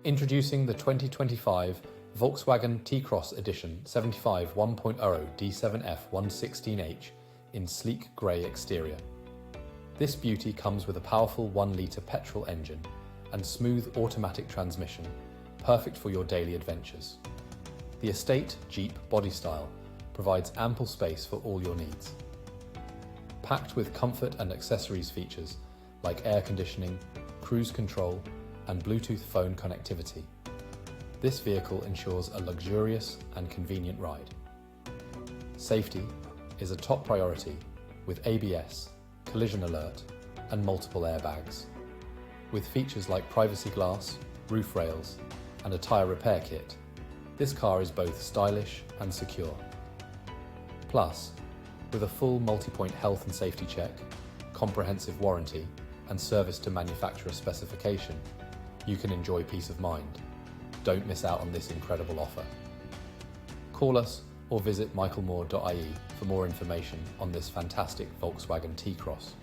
Introducing the 2025 Volkswagen T-cross Edition75 1.0 D7F 116H in sleek grey exterior. This beauty comes with a powerful 1 litre petrol engine and smooth automatic transmission, perfect for your daily adventures. The Estatejeep body style provides ample space for all your needs. Packed with comfort and accessories features like air conditioning, cruise control, and Bluetooth phone connectivity, this vehicle ensures a luxurious and convenient ride. Safety is a top priority with ABS, collision alert, and multiple airbags. With features like privacy glass, roof rails, and a Tyre Repair Kit, this car is both stylish and secure. Plus, with a full multi-point health and safety check, comprehensive warranty, and service to manufacturer specification, you can enjoy peace of mind. Don't miss out on this incredible offer. Call us or visit michaelmoore.ie for more information on this fantastic Volkswagen T-cross.